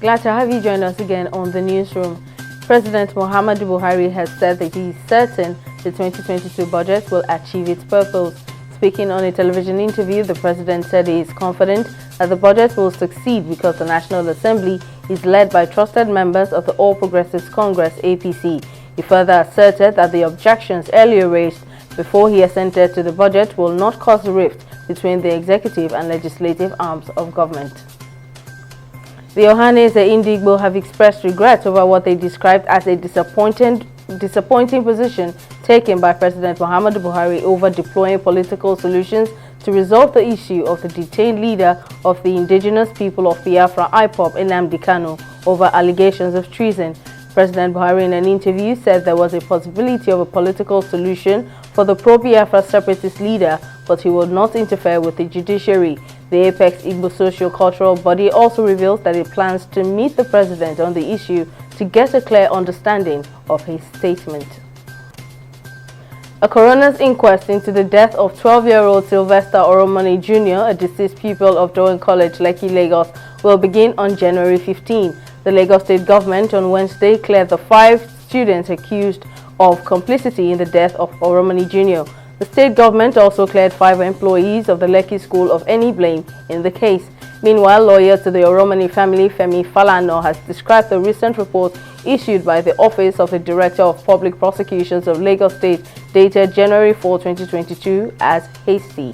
Glad to have you join us again on the newsroom. President Muhammadu Buhari has said that he is certain the 2022 budget will achieve its purpose. Speaking on a television interview, the president said he is confident that the budget will succeed because the National Assembly is led by trusted members of the All Progressives Congress (APC). He further asserted that the objections earlier raised before he assented to the budget will not cause a rift between the executive and legislative arms of government. The Ohanaeze Ndigbo have expressed regret over what they described as a disappointing position taken by President Muhammadu Buhari over deploying political solutions to resolve the issue of the detained leader of the indigenous people of Biafra IPOB, Nnamdi Kanu, over allegations of treason. President Buhari in an interview said there was a possibility of a political solution for the pro-Biafra separatist leader, but he would not interfere with the judiciary. The Apex Igbo socio-cultural body also reveals that it plans to meet the president on the issue to get a clear understanding of his statement. A coroner's inquest into the death of 12-year-old Sylvester Oromoni Jr., a deceased pupil of Dowen College, Lekki, Lagos, will begin on January 15. The Lagos State government on Wednesday cleared the 5 students accused of complicity in the death of Oromoni Jr. The state government also cleared 5 employees of the Lekki School of any blame in the case. Meanwhile, lawyer to the Oromoni family, Femi Falana, has described the recent report issued by the Office of the Director of Public Prosecutions of Lagos State, dated January 4, 2022, as hasty.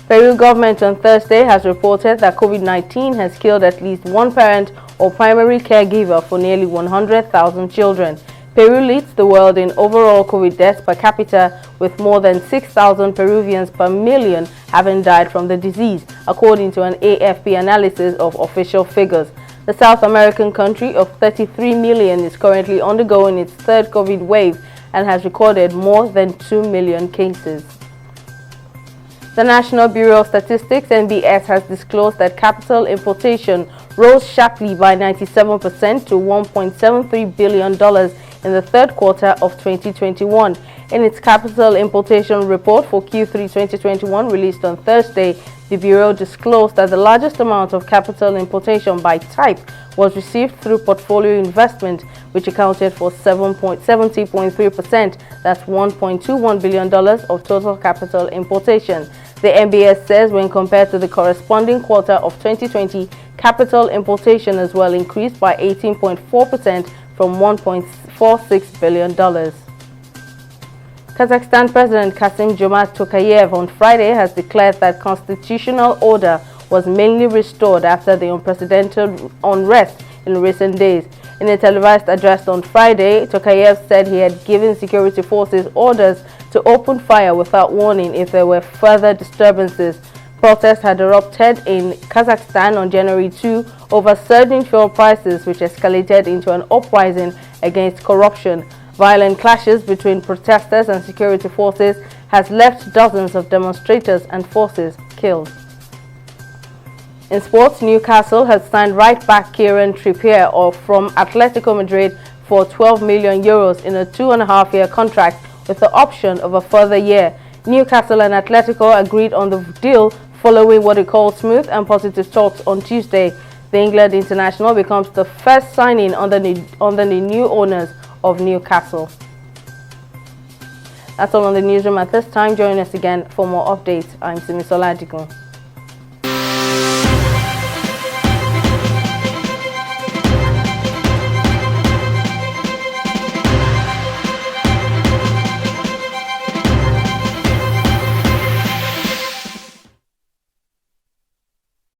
Peru government on Thursday has reported that COVID-19 has killed at least one parent or primary caregiver for nearly 100,000 children. Peru leads the world in overall COVID deaths per capita, with more than 6,000 Peruvians per million having died from the disease, according to an AFP analysis of official figures. The South American country of 33 million is currently undergoing its third COVID wave and has recorded more than 2 million cases. The National Bureau of Statistics (NBS) has disclosed that capital importation rose sharply by 97% to $1.73 billion in the third quarter of 2021. In its capital importation report for Q3 2021 released on Thursday, the Bureau disclosed that the largest amount of capital importation by type was received through portfolio investment, which accounted for 70.3%, that's $1.21 billion of total capital importation. The NBS says when compared to the corresponding quarter of 2020, capital importation as well increased by 18.4% from $1.46 billion. Kazakhstan President Kassym-Jomart Tokayev on Friday has declared that constitutional order was mainly restored after the unprecedented unrest in recent days. In a televised address on Friday, Tokayev said he had given security forces orders to open fire without warning if there were further disturbances. Protests had erupted in Kazakhstan on January 2 over surging fuel prices, which escalated into an uprising against corruption. Violent clashes between protesters and security forces has left dozens of demonstrators and forces killed. In sports, Newcastle has signed right-back Kieran Trippier from Atletico Madrid for €12 million in a 2.5-year contract with the option of a further year. Newcastle and Atletico agreed on the deal following what he called smooth and positive talks on Tuesday. The England international becomes the first signing under the new owners of Newcastle. That's all on the newsroom at this time. Join us again for more updates. I'm Simisola Adigun.